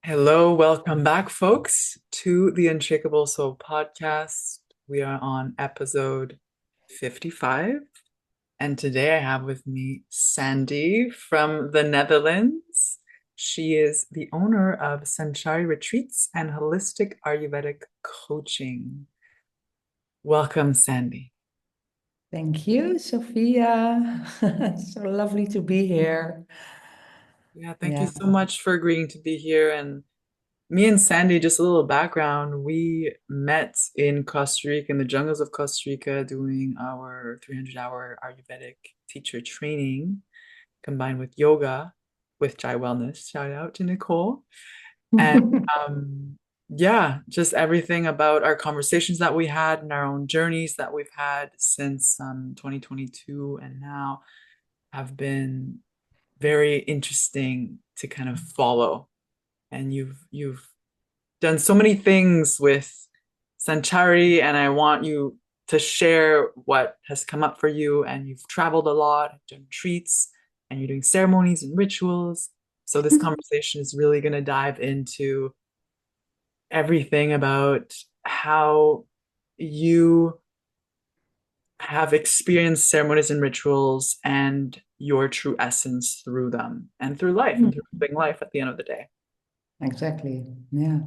Hello, welcome back, folks, to the Unshakable Soul podcast. We are on episode 55, and today I have with me Sandy from the Netherlands. She is the owner of Sanchari Retreats and Holistic Ayurvedic Coaching. Welcome, Sandy. Thank you, Sophia. It's so lovely to be here. Yeah, thank you Yeah. so much for agreeing to be here. And me and Sandy, just a little background, we met in Costa Rica, in the jungles of Costa Rica, doing our 300-hour Ayurvedic teacher training combined with yoga with Jai Wellness. Shout out to Nicole. And um, yeah, just everything about our conversations that we had and our own journeys that we've had since 2022 and now have been very interesting to kind of follow. And you've done so many things with Sanchari, and I want you to share what has come up for you. And you've traveled a lot, done retreats, and you're doing ceremonies and rituals. So this conversation is really going to dive into everything about how you have experienced ceremonies and rituals and your true essence through them and through life and through living life at the end of the day. Exactly. Yeah.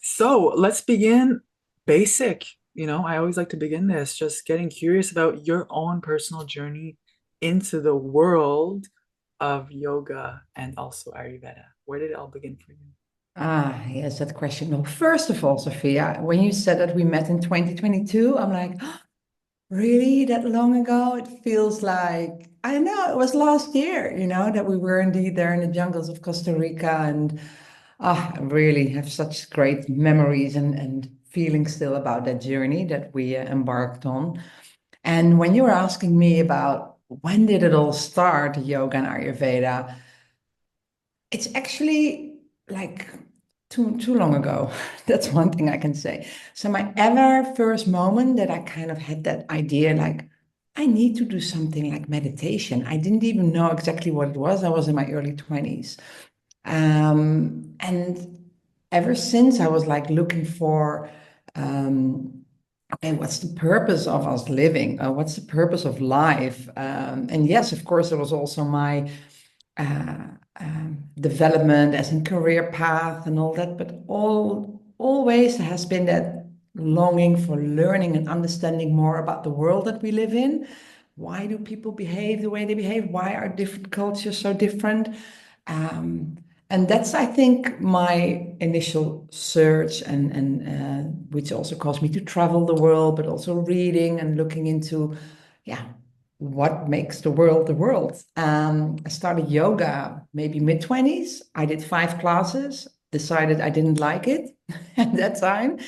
So let's begin basic. I always like to begin this just getting curious about your own personal journey into the world of yoga and also Ayurveda. Where did it all begin for you? Yes, that question. Well, first of all, Sophia, when you said that we met in 2022, I'm like, really? That long ago? It feels like, I don't know, it was last year, that we were indeed there in the jungles of Costa Rica. And I really have such great memories and feelings still about that journey that we embarked on. And when you were asking me about when did it all start, yoga and Ayurveda, it's actually like too long ago. That's one thing I can say. So my ever first moment that I kind of had that idea, like I need to do something like meditation. I didn't even know exactly what it was. I was in my early 20s. And ever since I was like looking for okay, what's the purpose of us living? What's the purpose of life? And yes, of course, there was also my uh, development as in career path and all that, but always there has been that longing for learning and understanding more about the world that we live in. Why do people behave the way they behave? Why are different cultures so different? Um, and that's, I think, my initial search, and which also caused me to travel the world, but also reading and looking into, yeah, what makes the world the world. I started yoga maybe mid-20s. I did 5 classes, decided I didn't like it at that time.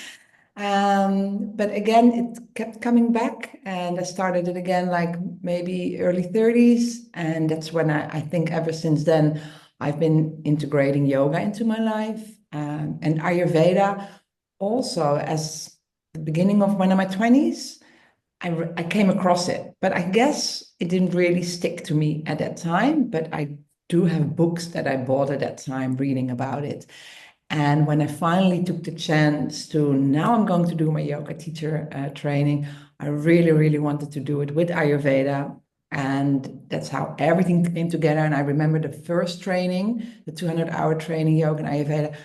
But again, it kept coming back, and I started it again like maybe early 30s. And that's when I think ever since then, I've been integrating yoga into my life, and Ayurveda also as the beginning of when I'm at 20s. I came across it, but I guess it didn't really stick to me at that time. But I do have books that I bought at that time reading about it. And when I finally took the chance to, now I'm going to do my yoga teacher training, I really, really wanted to do it with Ayurveda. And that's how everything came together. And I remember the first training, the 200-hour training, yoga and Ayurveda,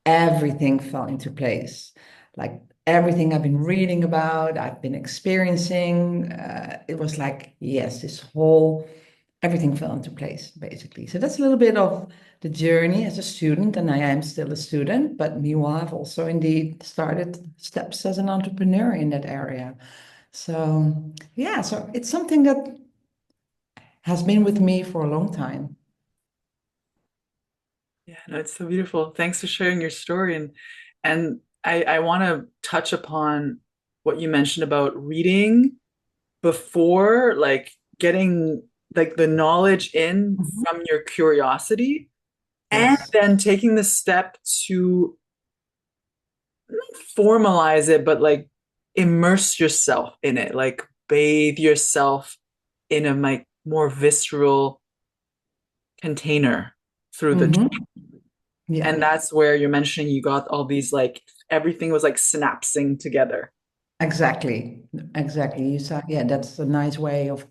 everything fell into place. Like everything I've been reading about, I've been experiencing, it was like, yes, everything fell into place, basically. So that's a little bit of the journey as a student, and I am still a student, but meanwhile, I've also indeed started steps as an entrepreneur in that area. So, yeah, so it's something that has been with me for a long time. Yeah, no, it's so beautiful. Thanks for sharing your story. And I want to touch upon what you mentioned about reading before, like getting like the knowledge in Mhm. from your curiosity, and Yes. then taking the step to not formalize it, but like immerse yourself in it, like bathe yourself in a more visceral container through the Hmm. training. Yeah, And that's where you're mentioning you got all these like everything was like synapsing together. exactly. Exactly. You said, yeah, that's a nice way of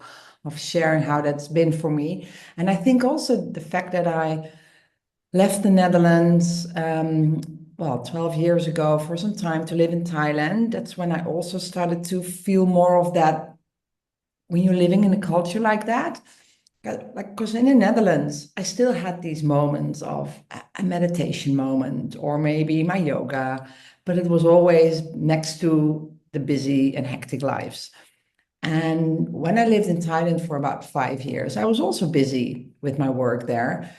sharing how that's been for me. And I think also the fact that I left the Netherlands, well, 12 years ago for some time to live in Thailand. That's when I also started to feel more of that when you're living in a culture like that. Like, because in the Netherlands, I still had these moments of a meditation moment or maybe my yoga, but it was always next to the busy and hectic lives. And when I lived in Thailand for about 5 years, I was also busy with my work there,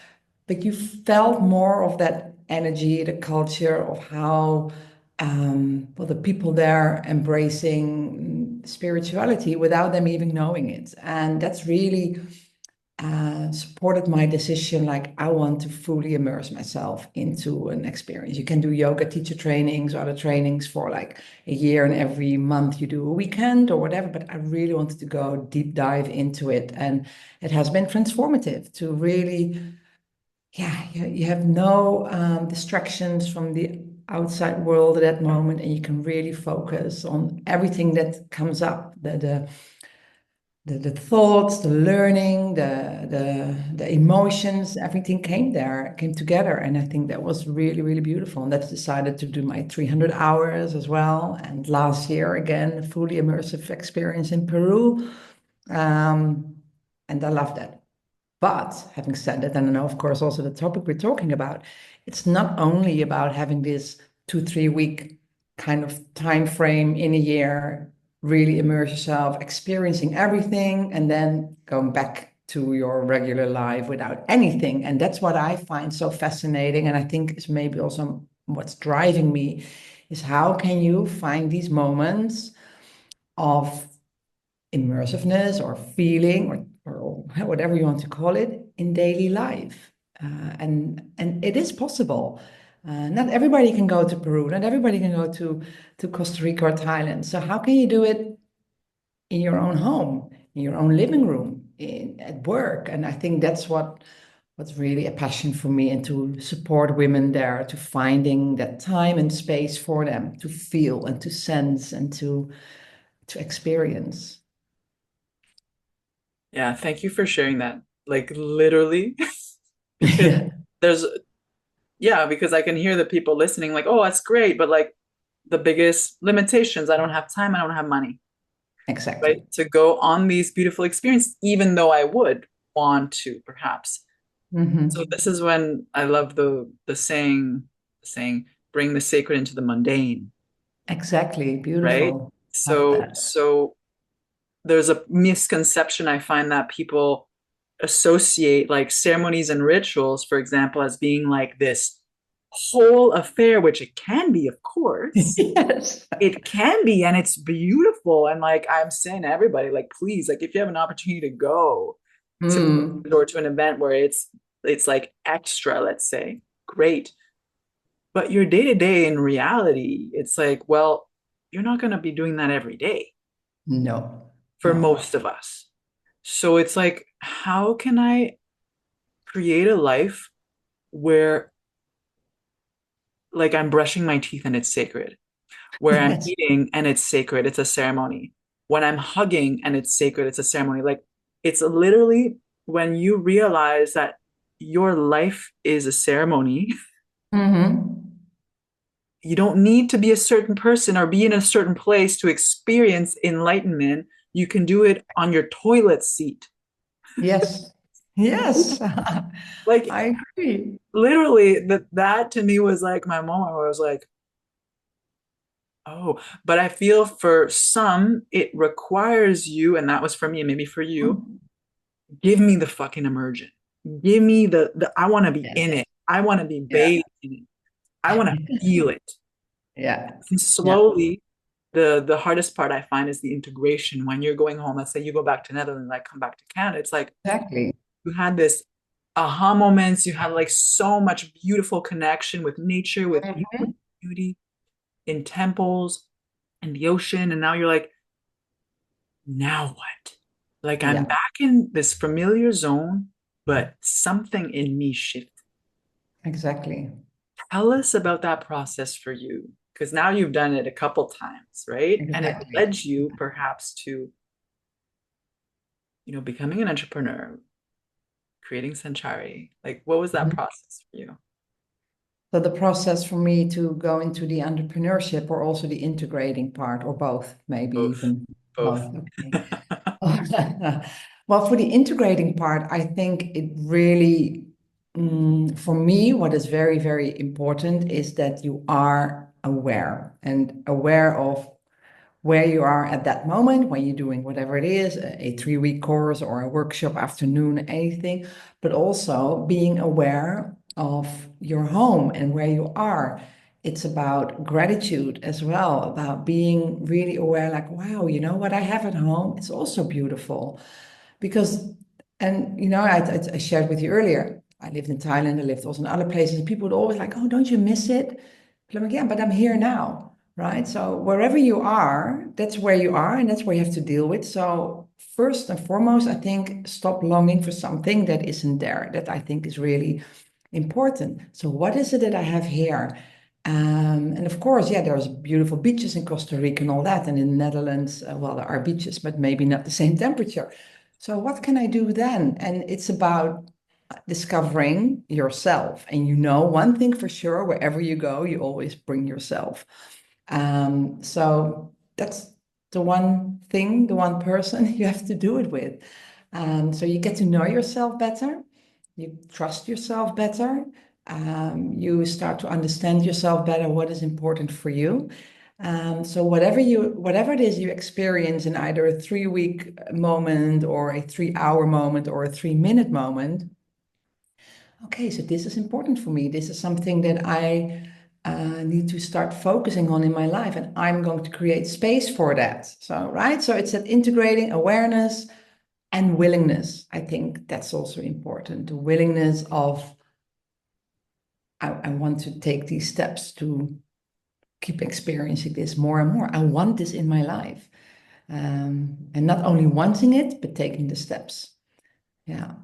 but you felt more of that energy, the culture of how well the people there embracing spirituality without them even knowing it, and that's really supported my decision. Like I want to fully immerse myself into an experience. You can do yoga teacher trainings or other trainings for like a year, and every month you do a weekend or whatever. But I really wanted to go deep dive into it, and it has been transformative to really yeah, you have no distractions from the outside world at that moment, and you can really focus on everything that comes up, the thoughts, the learning, the emotions, everything came there, came together, and I think that was really, really beautiful. And that's decided to do my 300 hours as well. And last year again, a fully immersive experience in Peru, um, and I love that. But having said that, and I know, of course, also the topic we're talking about, it's not only about having this 2, 3 week kind of time frame in a year, really immerse yourself, experiencing everything, and then going back to your regular life without anything. And that's what I find so fascinating. And I think is maybe also what's driving me is how can you find these moments of immersiveness or feeling or whatever you want to call it in daily life. And it is possible. Not everybody can go to Peru. Not everybody can go to Costa Rica or Thailand. So how can you do it in your own home, in your own living room, at work? And I think that's what's really a passion for me, and to support women there to finding that time and space for them to feel and to sense and to experience. Yeah, thank you for sharing that. Like literally, because Yeah, there's yeah, because I can hear the people listening like, "Oh, that's great," but like the biggest limitations, I don't have time, I don't have money, right? exactly. To go on these beautiful experiences, even though I would want to, perhaps. So Hmm. this is when I love the saying, bring the sacred into the mundane, Exactly. right? Beautiful. Love So that. so there's a misconception I find that people associate like ceremonies and rituals, for example, as being like this whole affair, which it can be, of course. Yes. It can be, and it's beautiful. And like I'm saying to everybody, like, please, like if you have an opportunity to go to Mm. or to an event where it's like extra, let's say, great. But your day to day in reality, it's like, well, you're not going to be doing that every day No, for no. most of us. So it's like, how can I create a life where like I'm brushing my teeth and it's sacred, where I'm Yes. eating and it's sacred, it's a ceremony. When I'm hugging and it's sacred, it's a ceremony. Like it's literally when you realize that your life is a ceremony, Hmm. you don't need to be a certain person or be in a certain place to experience enlightenment. You can do it on your toilet seat. Yes. Yes. Like I agree. literally that to me was like my moment where I was like, oh, but I feel for some it requires you, and that was for me and maybe for you, Mm. give me the fucking immersion. Give me the I want to be Yeah. in it. I want to be Yeah. bathed in it. I want to feel it. Yeah. And Yeah. slowly, the hardest part I find is the integration. When you're going home, let's say you go back to Netherlands, I come back to Canada, it's like Exactly. you had this aha moments, you had like so much beautiful connection with nature, with people, with Mhm. beauty in temples and the ocean, and now you're like, now what? Like I'm Yeah. back in this familiar zone, but something in me shifted. Exactly. Tell us about that process for you, because now you've done it a couple times, right? And it Exactly. led you perhaps to, becoming an entrepreneur, creating Sanchari. Like, what was that Mhm. process for you? So the process for me to go into the entrepreneurship or also the integrating part or both, maybe Both. even Both. both. Okay. Well, for the integrating part, I think it really, for me, what is very, very important is that you are aware and aware of where you are at that moment when you're doing whatever it is, a 3-week course or a workshop afternoon, anything, but also being aware of your home and where you are. It's about gratitude as well, about being really aware, like, wow, you know what I have at home? It's also beautiful. Because, and I shared with you earlier, I lived in Thailand, I lived also in other places, and people would always like, oh, don't you miss it? But I'm like, yeah, but I'm here now, right? So wherever you are, that's where you are, and that's where you have to deal with. So first and foremost, I think stop longing for something that isn't there, that I think is really important. So what is it that I have here? And of course, yeah, there's beautiful beaches in Costa Rica and all that. And in the Netherlands, well, there are beaches, but maybe not the same temperature. So what can I do then? And it's about discovering yourself. And one thing for sure, wherever you go, you always bring yourself. So that's the one thing, the one person you have to do it with. So you get to know yourself better, you trust yourself better, you start to understand yourself better, what is important for you. So whatever it is you experience in either a 3-week moment or a 3-hour moment or a 3-minute moment, okay, so this is important for me. This is something that I need to start focusing on in my life, and I'm going to create space for that. So, right? So it's that integrating awareness and willingness. I think that's also important. The willingness of, I want to take these steps to keep experiencing this more and more. I want this in my life. And not only wanting it, but taking the steps. Yeah.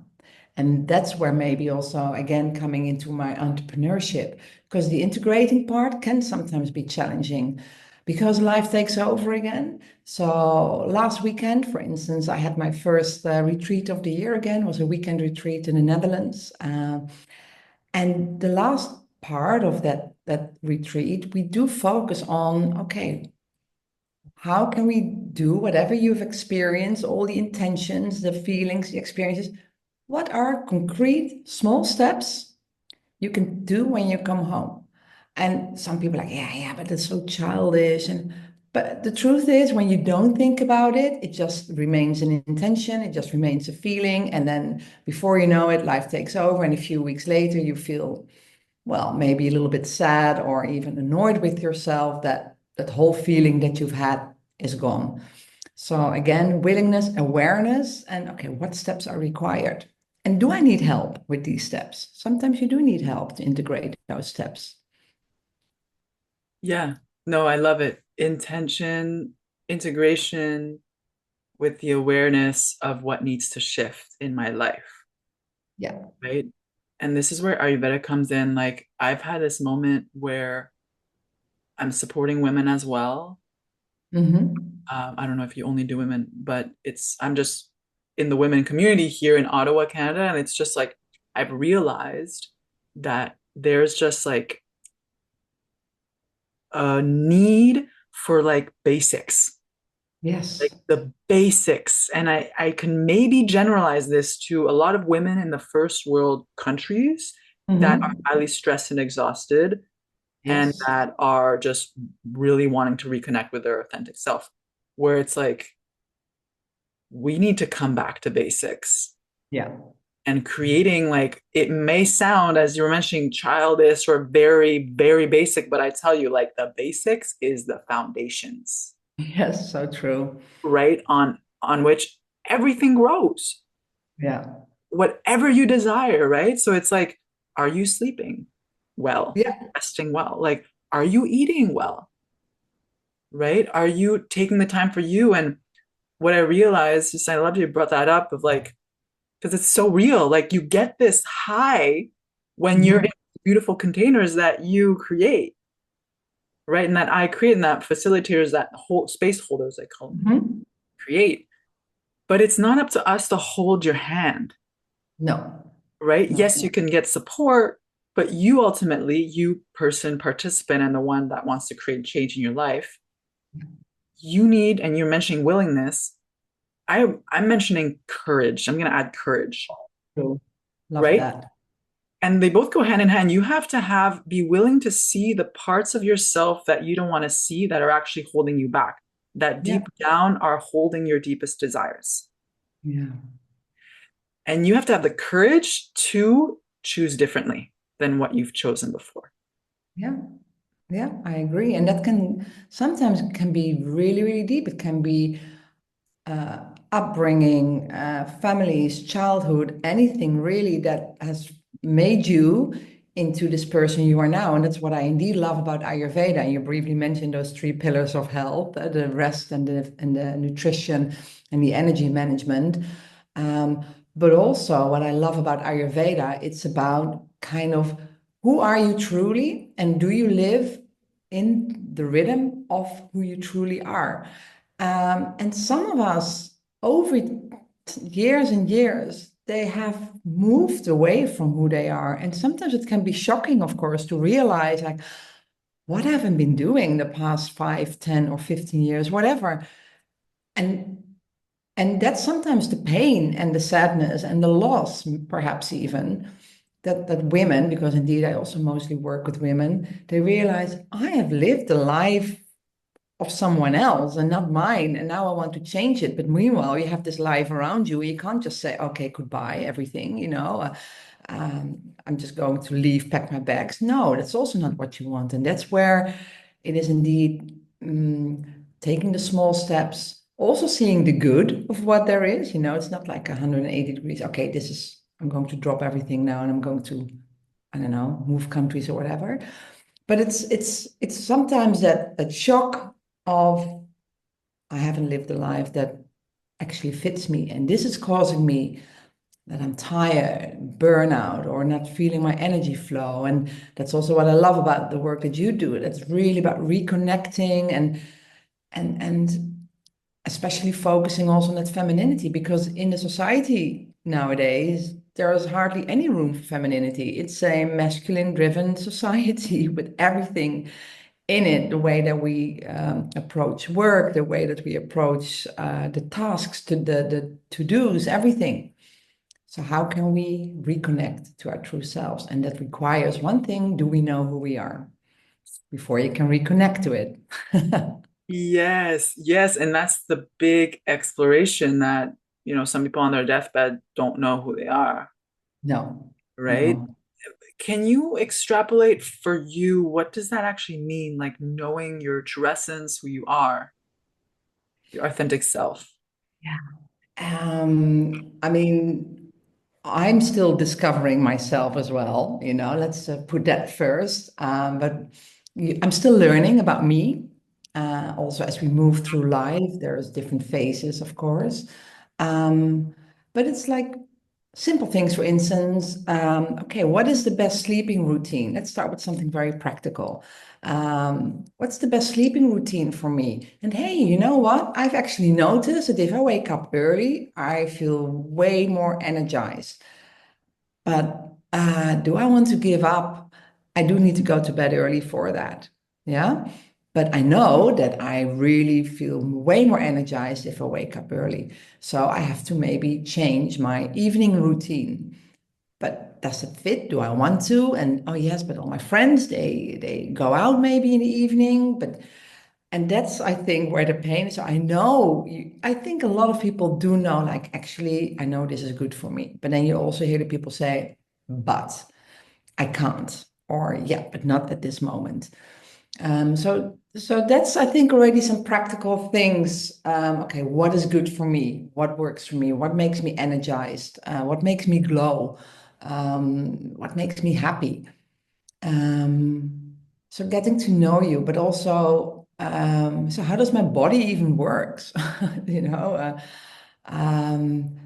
And that's where maybe also, again, coming into my entrepreneurship, because the integrating part can sometimes be challenging because life takes over again. So last weekend, for instance, I had my first retreat of the year again, was a weekend retreat in the Netherlands. And the last part of that retreat, we do focus on, okay, how can we do whatever you've experienced, all the intentions, the feelings, the experiences? What are concrete small steps you can do when you come home? And some people are like, yeah, yeah, but that's so childish. But the truth is, when you don't think about it, it just remains an intention, it just remains a feeling. And then before you know it, life takes over. And a few weeks later, you feel, well, maybe a little bit sad or even annoyed with yourself that that whole feeling that you've had is gone. So again, willingness, awareness, and okay, what steps are required? And do I need help with these steps? Sometimes you do need help to integrate those steps. Yeah. No, I love it. Intention, integration with the awareness of what needs to shift in my life, Yeah. right? And this is where Ayurveda comes in. Like, I've had this moment where I'm supporting women as well. Mm-hmm. I don't know if you only do women, but I'm just in the women community here in Ottawa, Canada. And it's just like, I've realized that there's just like a need for like basics, like Yes. the basics. And I can maybe generalize this to a lot of women in the first world countries that are Mm-hmm. highly stressed and exhausted and Yes. that are just really wanting to reconnect with their authentic self, where it's like, we need to come back to basics Yeah. and creating, like, it may sound, as you were mentioning, childish or very, very basic, but I tell you, like, the basics is the foundations, Yes. So true. right? On which everything grows, Yeah. whatever you desire, right? So it's like, are you sleeping well, Yeah. resting well? Like, are you eating well, right? Are you taking the time for you? And what I realized is, I love you brought that up, of like, because it's so real. Like, you get this high when you're in Mm-hmm. beautiful containers that you create, right? And that I create, and that facilitators, that whole space holders, I call them, Mhm. create. But it's not up to us to hold your hand, No, right? no. Yes, you can get support, but you ultimately, you person, participant, and the one that wants to create change in your life, you need, and you're mentioning willingness. I'm mentioning courage. I'm going to add courage, True. Love right? that. And they both go hand in hand. You have to be willing to see the parts of yourself that you don't want to see that are actually holding you back, that Yeah, deep down are holding your deepest desires. yeah, And you have to have the courage to choose differently than what you've chosen before. yeah. Yeah, I agree. And that can sometimes can be really, really deep. It can be upbringing, families, childhood, anything really that has made you into this person you are now. And that's what I indeed love about Ayurveda. And you briefly mentioned those three pillars of health, the rest and the nutrition and the energy management. Um, but also what I love about Ayurveda, it's about kind of who are you truly and do you live in the rhythm of who you truly are? And some of us, over years and years, they have moved away from who they are. And sometimes it can be shocking, of course, to realize like, what have I been doing the past 5, 10, or 15 years, whatever. And and that's sometimes the pain and the sadness and the loss, perhaps even, that women, because indeed I also mostly work with women, they realize I have lived a life of someone else and not mine. And now I want to change it. But meanwhile, you have this life around you. You can't just say, okay, goodbye, everything, I'm just going to leave, pack my bags. No, that's also not what you want. And that's where it is indeed taking the small steps, also seeing the good of what there is. It's not like 180 degrees. Okay, I'm going to drop everything now and I'm going to, I don't know, move countries or whatever. But it's sometimes that shock of I haven't lived a life that actually fits me, and this is causing me that I'm tired, burnout, or not feeling my energy flow. And that's also what I love about the work that you do. It's really about reconnecting and especially focusing also on that femininity, because in the society nowadays there is hardly any room for femininity. It's a masculine driven society with everything in it, the way that we approach work, the way that we approach the tasks, the to-dos, everything. So how can we reconnect to our true selves? And that requires one thing: do we know who we are before you can reconnect to it? Yes, yes. And that's the big exploration that, some people on their deathbed don't know who they are, No, right? no. Can you extrapolate for you? What does that actually mean? Like knowing your true essence, who you are, your authentic self. Yeah. I mean, I'm still discovering myself as well, let's put that first. But I'm still learning about me. Also, as we move through life, there's different phases, of course. Um, but it's like simple things, for instance. Okay, what is the best sleeping routine? Let's start with something very practical. What's the best sleeping routine for me? And hey, you know what? I've actually noticed that if I wake up early, I feel way more energized. But do I want to give up? I do need to go to bed early for that. Yeah. But I know that I really feel way more energized if I wake up early. So I have to maybe change my evening routine. But does it fit? Do I want to? And oh yes, but all my friends, they go out maybe in the evening, but and that's, I think, where the pain is. So I know, I think a lot of people do know, like, actually, I know this is good for me. But then you also hear the people say, but I can't. Or, yeah, but not at this moment. So that's, I think, already some practical things. Okay, what is good for me? What works for me? What makes me energized? What makes me glow? What makes me happy? So getting to know you, but also, so how does my body even works? You know, uh, um,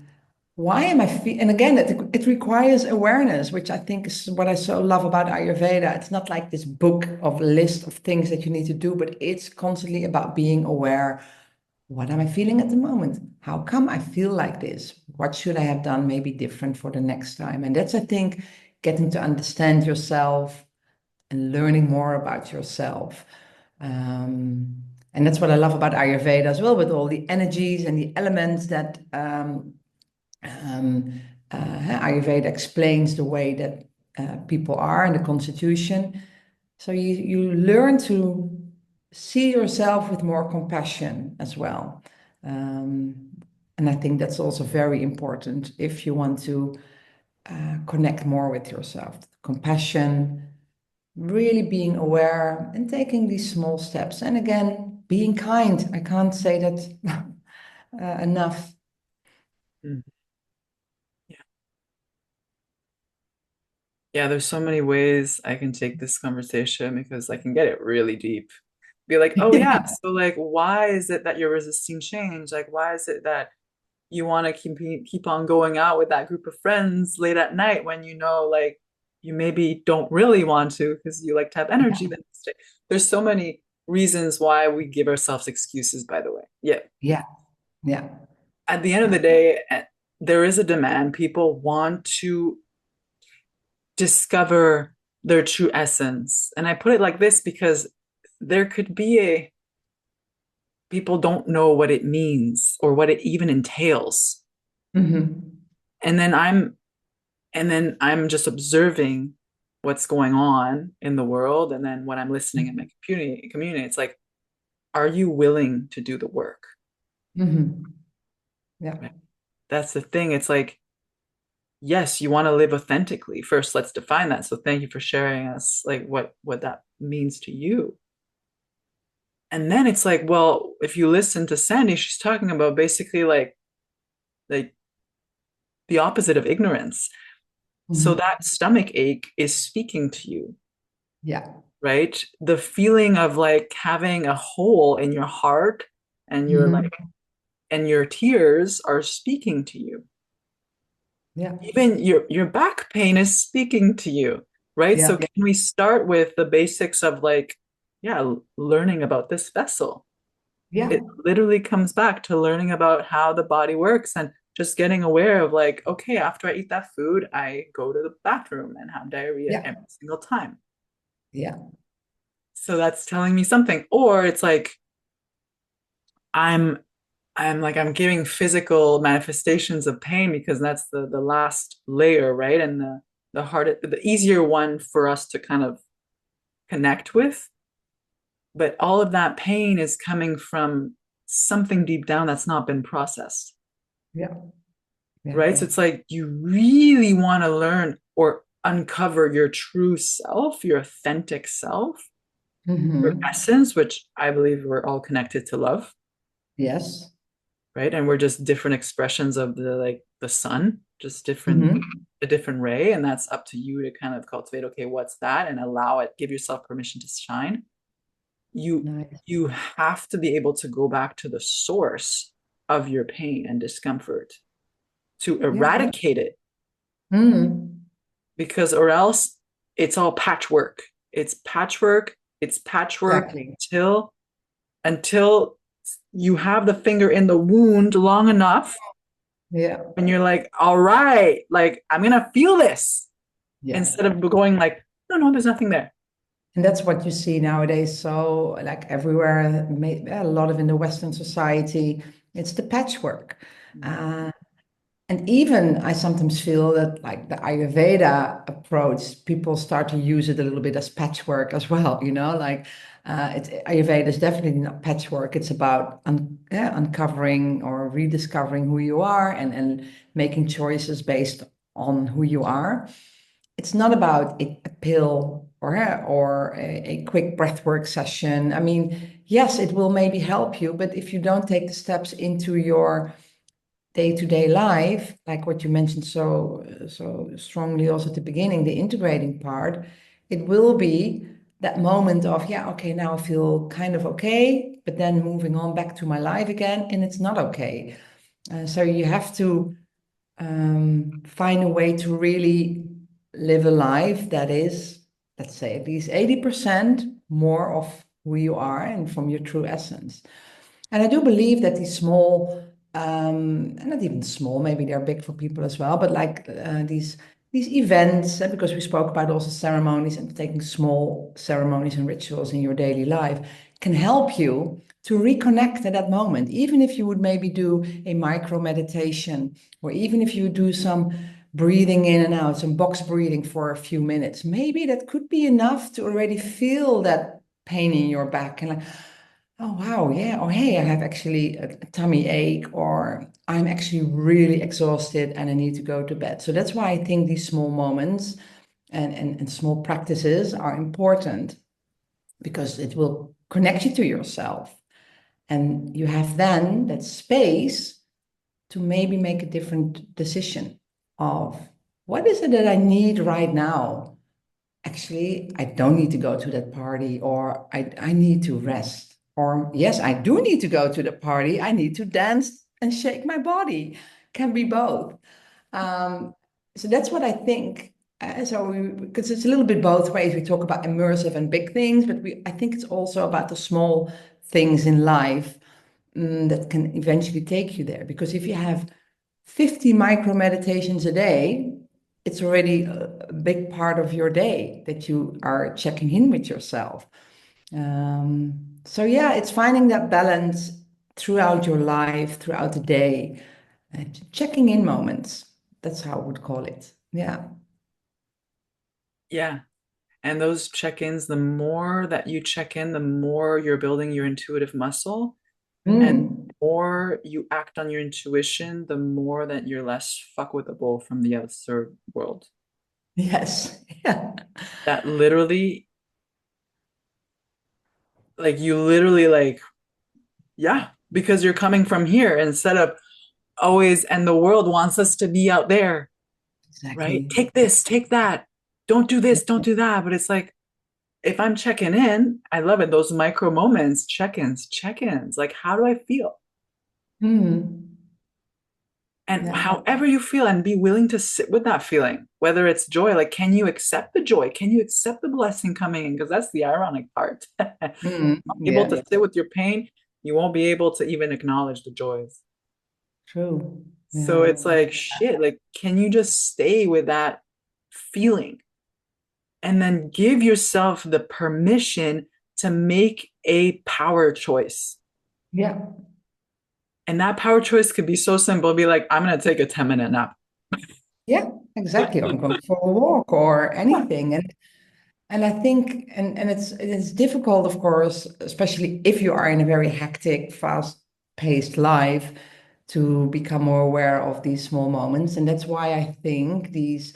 why am I feeling? And again, it requires awareness, which I think is what I so love about Ayurveda. It's not like this book of a list of things that you need to do, but it's constantly about being aware. What am I feeling at the moment? How come I feel like this? What should I have done maybe different for the next time? And that's, I think, getting to understand yourself and learning more about yourself. Um, and that's what I love about Ayurveda as well, with all the energies and the elements that um, Ayurveda explains the way that people are in the constitution. So you learn to see yourself with more compassion as well. Um, and I think that's also very important if you want to connect more with yourself. Compassion, really being aware and taking these small steps. And again, being kind. I can't say that enough. Mm. Yeah. Yeah, there's so many ways I can take this conversation because I can get it really deep. Be like, oh yeah, so like why is it that you're resisting change? Like why is it that you want to keep on going out with that group of friends late at night when you know like you maybe don't really want to because you like to have energy the next day. There's so many reasons why we give ourselves excuses, by the way. Yeah. Yeah, yeah, At the end of yeah. the day, there is a demand. People want to discover their true essence. And I put it like this because there could be a people don't know what it means or what it even entails. Hmm. And then I'm just observing what's going on in the world. And then when I'm listening in my community, it's like, are you willing to do the work? Hmm. Yeah, Right? That's the thing. It's like, yes, you want to live authentically. First, let's define that. So thank you for sharing us like what that means to you. And then it's like, well, if you listen to Sandy, she's talking about basically like the opposite of ignorance. So hmm, that stomach ache is speaking to you, yeah, right? The feeling of like having a hole in your heart and your like hmm, and your tears are speaking to you. yeah, Even your back pain is speaking to you, right? yeah, So can we start with the basics of like, yeah, learning about this vessel? yeah, It literally comes back to learning about how the body works and just getting aware of like, okay, after I eat that food, I go to the bathroom and have diarrhea yeah, every single time. yeah, So that's telling me something. Or it's like I'm I'm giving physical manifestations of pain because that's the last layer, right? And the hard the easier one for us to kind of connect with. But all of that pain is coming from something deep down that's not been processed, yeah, yeah, right? yeah. So it's like you really want to learn or uncover your true self, your authentic self, your Hmm. essence, which I believe we're all connected to love, Yes. right? And we're just different expressions of the like the sun, just different Hmm. a different ray. And that's up to you to kind of cultivate, okay, what's that? And allow it, give yourself permission to shine. You Nice. you have to be able to go back to the source of your pain and discomfort to Yeah. eradicate it Mm. because or else it's all patchwork. It's patchwork Exactly. until you have the finger in the wound long enough Yeah. and you're like, all right, like I'm gonna feel this Yeah. instead of going like, no, no, there's nothing there. And that's what you see nowadays. So, like everywhere, a lot of in the Western society, it's the patchwork. Mm-hmm. Uh, And even I sometimes feel that like the Ayurveda approach, people start to use it a little bit as patchwork as well, like Ayurveda is definitely not patchwork. It's about uncovering or rediscovering who you are and making choices based on who you are. It's not about a pill or a quick breathwork session. I mean, yes, it will maybe help you, but if you don't take the steps into your day-to-day life, like what you mentioned so strongly also at the beginning, the integrating part, it will be that moment of, yeah, okay, now I feel kind of okay, but then moving on back to my life again, and it's not okay. So you have to find a way to really live a life that is, let's say, at least 80% more of who you are and from your true essence. And I do believe that these small, and not even small, maybe they're big for people as well, but like these events, because we spoke about also ceremonies and taking small ceremonies and rituals in your daily life can help you to reconnect at that moment. Even if you would maybe do a micro meditation, or even if you do some breathing in and out, some box breathing for a few minutes, maybe that could be enough to already feel that pain in your back and like, oh, wow. Yeah. Oh, hey, I have actually a tummy ache, or I'm actually really exhausted and I need to go to bed. So that's why I think these small moments and small practices are important because it will connect you to yourself. And you have then that space to maybe make a different decision of what is it that I need right now? Actually, I don't need to go to that party, or I need to rest. Or yes, I do need to go to the party. I need to dance and shake my body. Can be both. Um, so that's what I think. Because it's a little bit both ways. We talk about immersive and big things, but I think it's also about the small things in life that can eventually take you there. Because if you have 50 micro meditations a day, it's already a big part of your day that you are checking in with yourself. So, yeah, it's finding that balance throughout your life, throughout the day, checking in moments. That's how I would call it. Yeah. Yeah. And those check-ins, the more that you check in, the more you're building your intuitive muscle. And Mm. the more you act on your intuition, the more that you're less fuck with the bull from the outside world. Yes. Yeah. That literally, like you literally like, yeah, because you're coming from here instead of always, and the world wants us to be out there, right? Exactly. Take this, take that. Don't do this, don't do that. But it's like, if I'm checking in, I love it. Those micro moments, check-ins, check-ins. Like, how do I feel? Mm. And Yeah. however you feel, and be willing to sit with that feeling, whether it's joy, like, can you accept the joy? Can you accept the blessing coming in? Because that's the ironic part. Mm. Able Yeah. to sit with your pain, you won't be able to even acknowledge the joys. True. So Yeah. it's like, shit, like, can you just stay with that feeling and then give yourself the permission to make a power choice? Yeah. And that power choice could be so simple, be like, I'm going to take a 10-minute nap. Yeah. Exactly. I'm going for a walk or anything. And I think, and it's difficult, of course, especially if you are in a very hectic, fast-paced life, to become more aware of these small moments. And that's why I think these,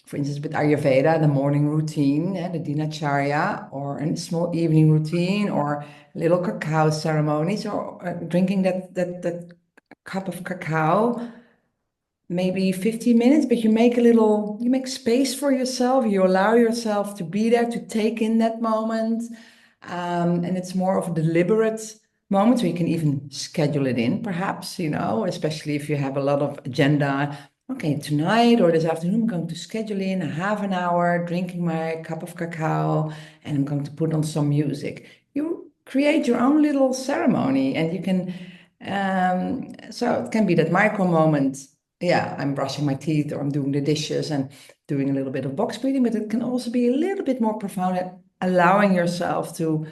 for instance, with Ayurveda, the morning routine, the dinacharya, or a small evening routine, or little cacao ceremonies, or drinking that cup of cacao maybe 15 minutes, but you make space for yourself. You allow yourself to be there, to take in that moment. And it's more of a deliberate moment, so you can even schedule it in, perhaps, especially if you have a lot of agenda. Okay, tonight or this afternoon, I'm going to schedule in a half an hour drinking my cup of cacao, and I'm going to put on some music. You create your own little ceremony, and you can, so it can be that micro moment. Yeah, I'm brushing my teeth or I'm doing the dishes and doing a little bit of box breathing, but it can also be a little bit more profound at allowing yourself to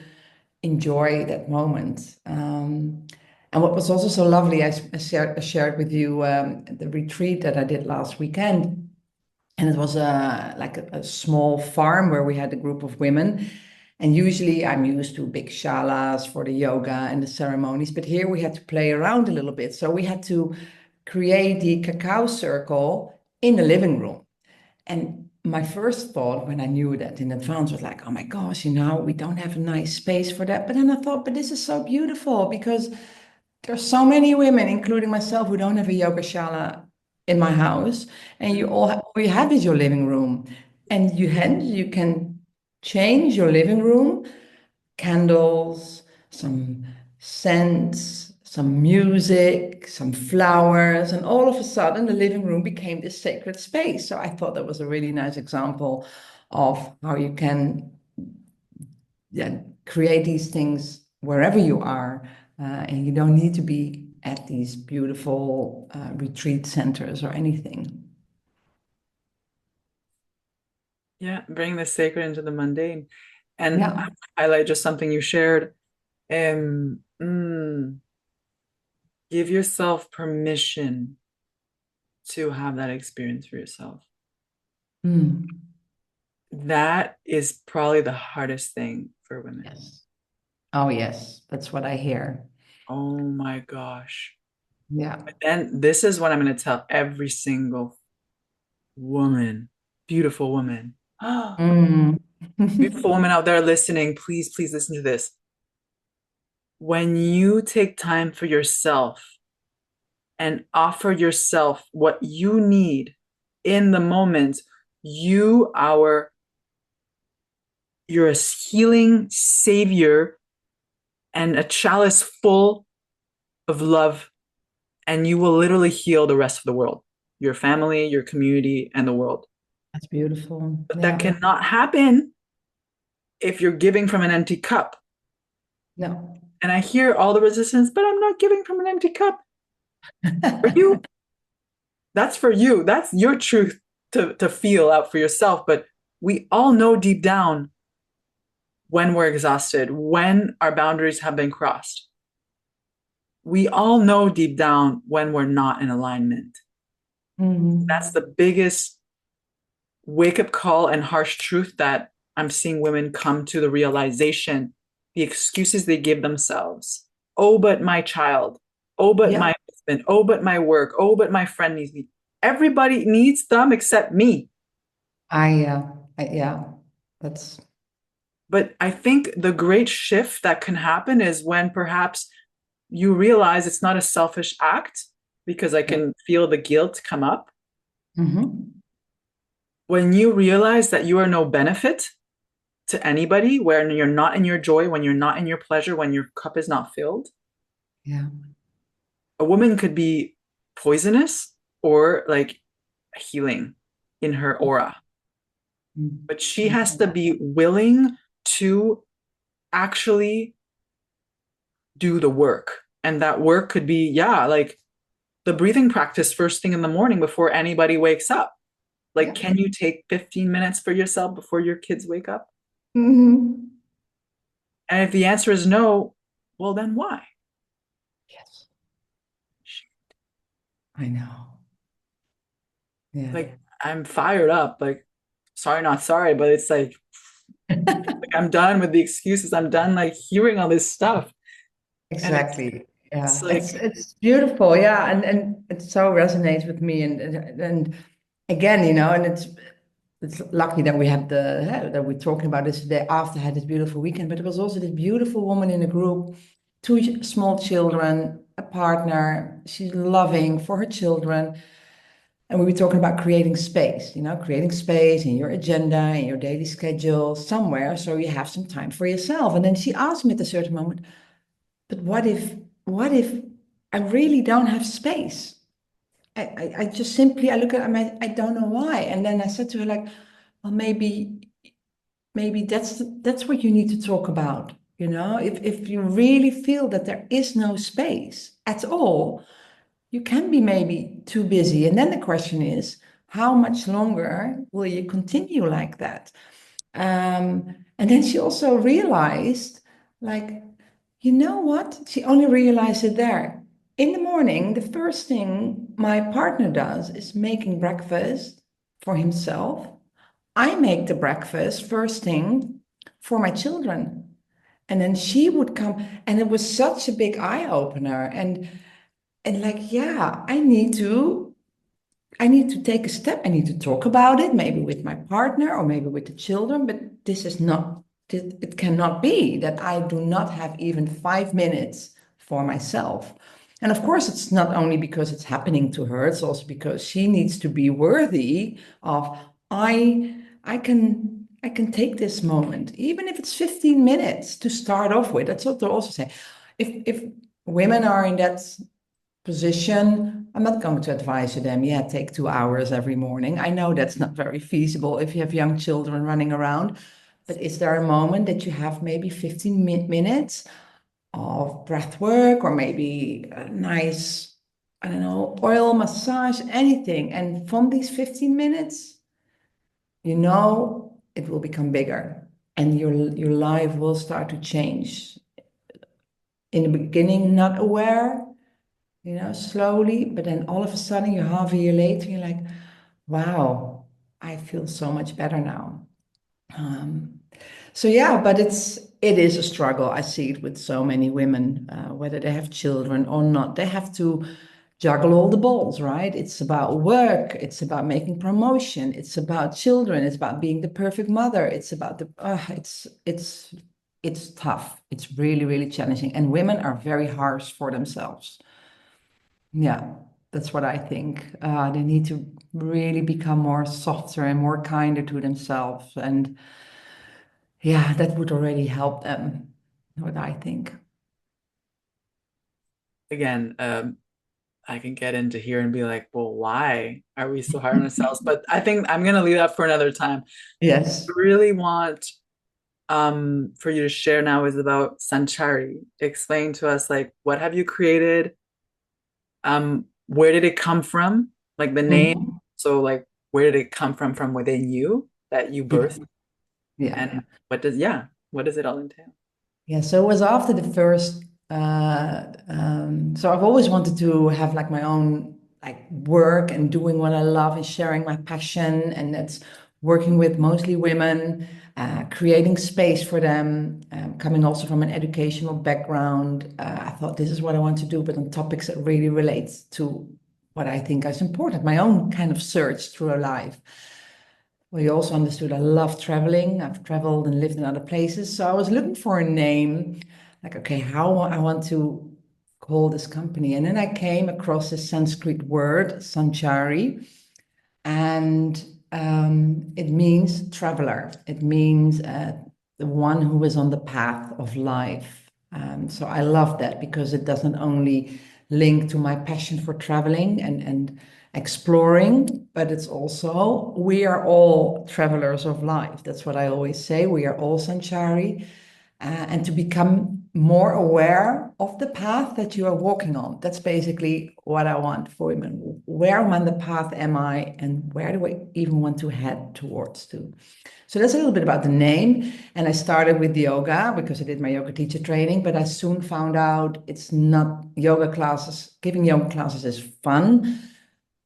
enjoy that moment. And what was also so lovely, I shared with you the retreat that I did last weekend. And it was like a small farm where we had a group of women. And usually I'm used to big shalas for the yoga and the ceremonies, but here we had to play around a little bit. So we had to create the cacao circle in the living room. And my first thought when I knew that in advance was like, oh my gosh, we don't have a nice space for that. But then I thought, but this is so beautiful because there's so many women, including myself, who don't have a yoga shala in my house. And all you have is your living room. And you can change your living room, candles, some scents, some music, some flowers, and all of a sudden the living room became this sacred space. So I thought that was a really nice example of how you can, yeah, create these things wherever you are, and you don't need to be at these beautiful retreat centers or anything. Yeah, bring the sacred into the mundane. And I Yeah. highlight just something you shared. Give yourself permission to have that experience for yourself. Mm. That is probably the hardest thing for women. Yes. Oh, yes. That's what I hear. Oh my gosh. Yeah. But then this is what I'm going to tell every single woman, beautiful woman. Mm. Beautiful woman out there listening, please, please listen to this. When you take time for yourself and offer yourself what you need in the moment, you are you're a healing savior and a chalice full of love, and you will literally heal the rest of the world, your family, your community, and the world. That's beautiful. But that Yeah. cannot happen if you're giving from an empty cup. No. And I hear all the resistance, but I'm not giving from an empty cup. For you, that's for you. That's your truth to feel out for yourself. But we all know deep down when we're exhausted, when our boundaries have been crossed. We all know deep down when we're not in alignment. That's Mhm. the biggest wake up call and harsh truth that I'm seeing women come to the realization, the excuses they give themselves. Oh, but my child. Oh, but Yeah. my husband. Oh, but my work. Oh, but my friend needs me. Everybody needs them except me. Yeah, that's, But I think the great shift that can happen is when perhaps you realize it's not a selfish act because I yeah. can feel the guilt come up. Hmm. When you realize that you are no benefit to anybody, when you're not in your joy, when you're not in your pleasure, when your cup is not filled, Yeah. a woman could be poisonous or like healing in her aura. Mm. But she I has to be willing to actually do the work. And that work could be, yeah, like the breathing practice first thing in the morning before anybody wakes up. Like, Yeah. can you take 15 minutes for yourself before your kids wake up? Hmm. And if the answer is no, well, then why? Yes, I know. Yeah. Like, I'm fired up. Like, sorry, not sorry, but it's like I'm done with the excuses. I'm done like hearing all this stuff. And Exactly. it's Yeah. like, It's beautiful. Yeah. And it so resonates with me. And again, and it's lucky that we have that we're talking about this today after I had this beautiful weekend. But there was also this beautiful woman in the group, two small children, a partner. She's loving for her children. And we were talking about creating space, creating space in your agenda, in your daily schedule, somewhere, so you have some time for yourself. And then she asked me at a certain moment, but what if I really don't have space? I just simply, I look at, I don't know why. And then I said to her, like, well, maybe that's what you need to talk about. If you really feel that there is no space at all, you can be maybe too busy. And then the question is, how much longer will you continue like that? And then she also realized, like, you know what? She only realized it there. In the morning, the first thing my partner does is making breakfast for himself. I make the breakfast first thing for my children. And then she would come, and it was such a big eye opener. And like, yeah, I need to take a step. I need to talk about it, maybe with my partner or maybe with the children, but it cannot be that I do not have even 5 minutes for myself. And of course, it's not only because it's happening to her, it's also because she needs to be worthy of, I can take this moment, even if it's 15 minutes to start off with. That's what they also say. If women are in that position, I'm not going to advise them, yeah, take 2 hours every morning. I know that's not very feasible if you have young children running around, but is there a moment that you have maybe 15 minutes of breath work or maybe a nice, I don't know, oil massage, anything? And from these 15 minutes, it will become bigger and your life will start to change. In the beginning, not aware, slowly, but then all of a sudden, you're half a year later, you're like, wow, I feel so much better now. Um, so yeah, but it is a struggle. I see it with so many women, whether they have children or not. They have to juggle all the balls, right? It's about work. It's about making promotion. It's about children. It's about being the perfect mother. It's about it's tough. It's really, really challenging. And women are very harsh for themselves. Yeah, that's what I think. They need to really become more softer and more kinder to themselves. And yeah, that would already help them, what I think. Again, I can get into here and be like, well, why are we so hard on ourselves? But I think I'm gonna leave that for another time. Yes. I really want for you to share now is about Sanchari. Explain to us like what have you created? Where did it come from? Like the name. Mhm. So like where did it come from within you that you Yeah. birthed? Yeah. And what does it all entail? Yeah, so it was after the first. So I've always wanted to have like my own like work and doing what I love and sharing my passion, and that's working with mostly women, creating space for them. Coming also from an educational background, I thought this is what I want to do, but on topics that really relate to what I think is important. My own kind of search through a life. Well, you also understood I love traveling. I've traveled and lived in other places. So I was looking for a name, like, okay, how I want to call this company. And then I came across this Sanskrit word, sanchari, and it means traveler. It means the one who is on the path of life. So I love that because it doesn't only link to my passion for traveling and exploring, but it's also we are all travelers of life. That's what I always say. We are all sanchari, and to become more aware of the path that you are walking on. That's basically what I want for women. Where on the path am I, and where do I even want to head towards to? So that's a little bit about the name. And I started with yoga because I did my yoga teacher training, but I soon found out it's not yoga classes. Giving yoga classes is fun,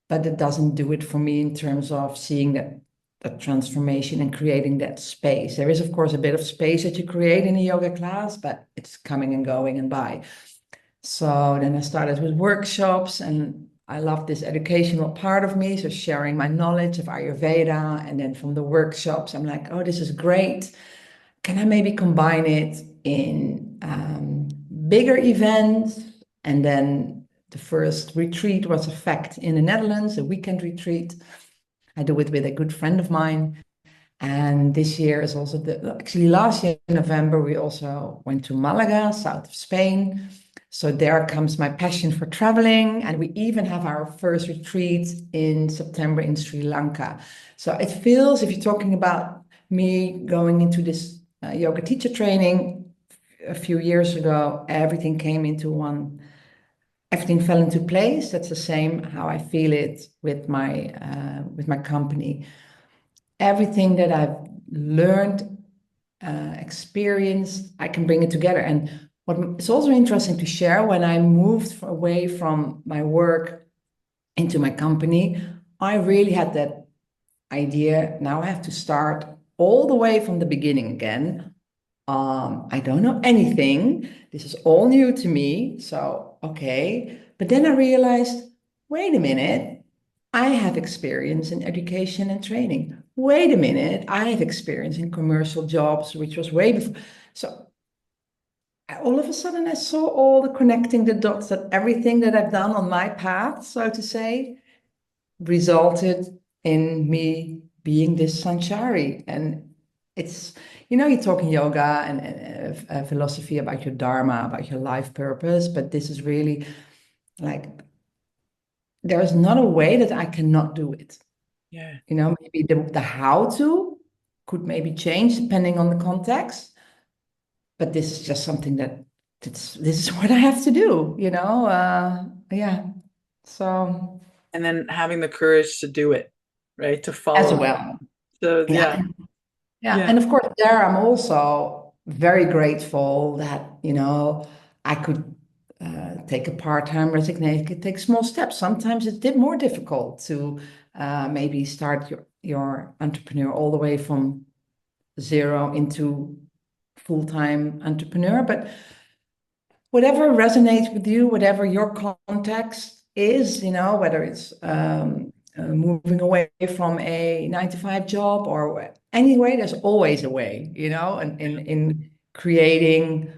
but it doesn't do it for me in terms of seeing that transformation and creating that space. There is, of course, a bit of space that you create in a yoga class, but it's coming and going and by. So then I started with workshops, and I love this educational part of me. So sharing my knowledge of Ayurveda. And then from the workshops, I'm like, oh, this is great. Can I maybe combine it in bigger events? And then the first retreat was a fact in the Netherlands, a weekend retreat. I do it with a good friend of mine. And this year is also actually last year in November, we also went to Malaga, south of Spain. So there comes my passion for traveling. And we even have our first retreat in September in Sri Lanka. So it feels, if you're talking about me going into this yoga teacher training a few years ago, everything fell into place. That's the same how I feel it with my company. Everything that I've learned, experienced, I can bring it together. And what it's also interesting to share, when I moved away from my work into my company, I really had that idea. Now I have to start all the way from the beginning again. I don't know anything. This is all new to me. So, okay. But then I realized, wait a minute. I have experience in education and training. Wait a minute. I have experience in commercial jobs, which was way before. So all of a sudden I saw all the connecting the dots, that everything that I've done on my path, so to say, resulted in me being this Sanchari. And it's, you're talking yoga and philosophy about your dharma, about your life purpose, but this is really like there is not a way that I cannot do it. Yeah. Maybe the how to could maybe change depending on the context, but this is just something that this is what I have to do, yeah. So And then having the courage to do it, right? To as follow. well, So yeah. yeah, Yeah, yeah. and of course, there I'm also very grateful that, I could take a part-time resignation, could take small steps. Sometimes it's more difficult to maybe start your entrepreneur all the way from zero into full-time entrepreneur. But whatever resonates with you, whatever your context is, whether it's moving away from a 9 to 5 job or anyway, there's always a way, and in creating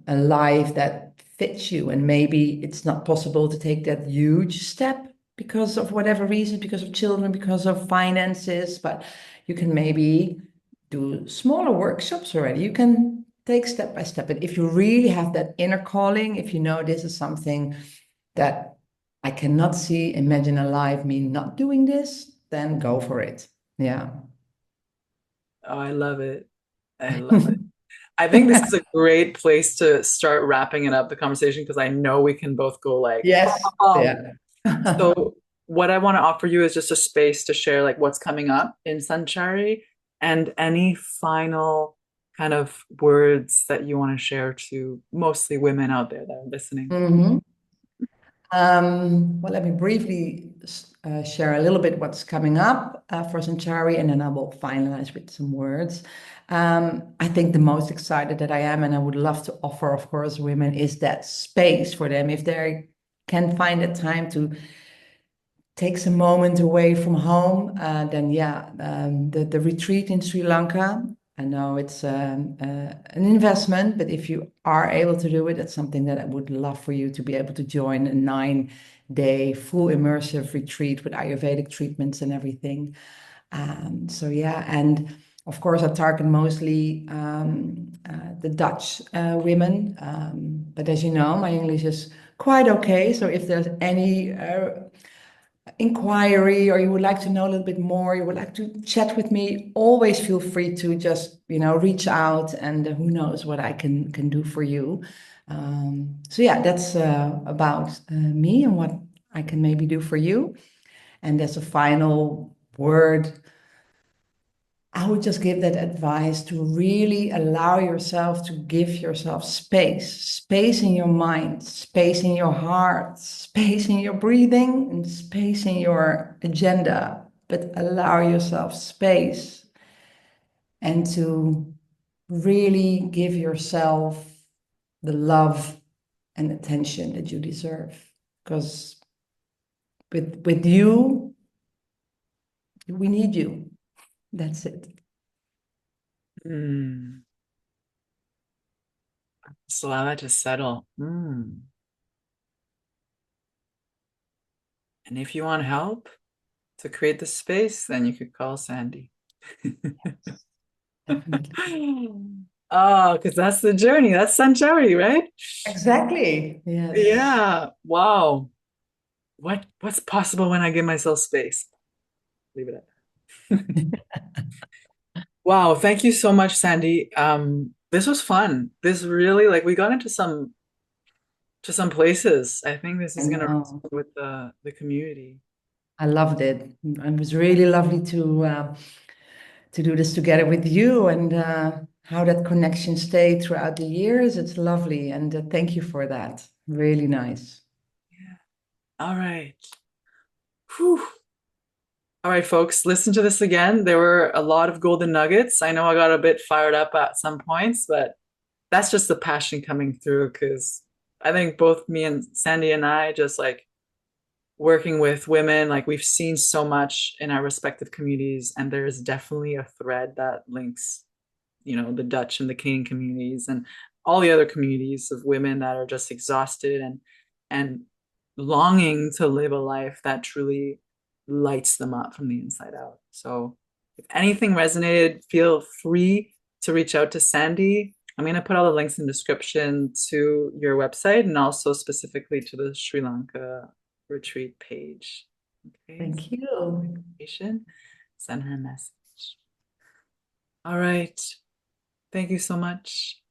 a life that fits you. And maybe it's not possible to take that huge step because of whatever reason, because of children, because of finances, but you can maybe do smaller workshops already. You can take step by step. But if you really have that inner calling, if you know this is something that I cannot imagine a life me not doing this, then go for it. Yeah. Oh, I love it. I love it. I think this is a great place to start wrapping it up, the conversation, because I know we can both go like, Yes. oh. Yeah. So what I want to offer you is just a space to share like what's coming up in Sanchari and any final kind of words that you want to share to mostly women out there that are listening. Mhm. Well, let me briefly share a little bit what's coming up for Sanchari, and then I will finalize with some words. I think the most excited that I am, and I would love to offer, of course, women, is that space for them. If they can find the time to take some moment away from home, then yeah, the retreat in Sri Lanka. I know it's an investment, but if you are able to do it, it's something that I would love for you to be able to join a 9 day full immersive retreat with Ayurvedic treatments and everything. So yeah, and of course I target mostly the Dutch women, but as you know, my English is quite okay. So if there's any inquiry or you would like to know a little bit more, you would like to chat with me, always feel free to just, reach out, and who knows what I can do for you. So yeah, that's about me and what I can maybe do for you. And as a final word, I would just give that advice to really allow yourself to give yourself space in your mind, space in your heart, space in your breathing, and space in your agenda. But allow yourself space and to really give yourself the love and attention that you deserve. Because with you, we need you. That's it. Mm. Just allow that to settle. Mm. And if you want help to create the space, then you could call Sandy. Definitely. Oh, because that's the journey. That's Sanchari, right? Exactly. Yes. Yeah. Wow. What's possible when I give myself space? Leave it at that. Wow, thank you so much, Sandy. This was fun. This really like we got into some places. I think this I is gonna know. resonate with the community. I loved it. It was really lovely to do this together with you, and how that connection stayed throughout the years. It's lovely, and thank you for that. Really nice. Yeah. All right. Whew. All right, folks, listen to this again. There were a lot of golden nuggets. I know I got a bit fired up at some points, but that's just the passion coming through because I think both me and Sandy and I just like working with women, like we've seen so much in our respective communities, and there is definitely a thread that links, the Dutch and the Canadian communities and all the other communities of women that are just exhausted and longing to live a life that truly lights them up from the inside out. So If anything resonated, feel free to reach out to Sandy. I'm going to put all the links in the description to your website and also specifically to the Sri Lanka retreat page. Okay, Thank so you. send her a message. All right. Thank you so much.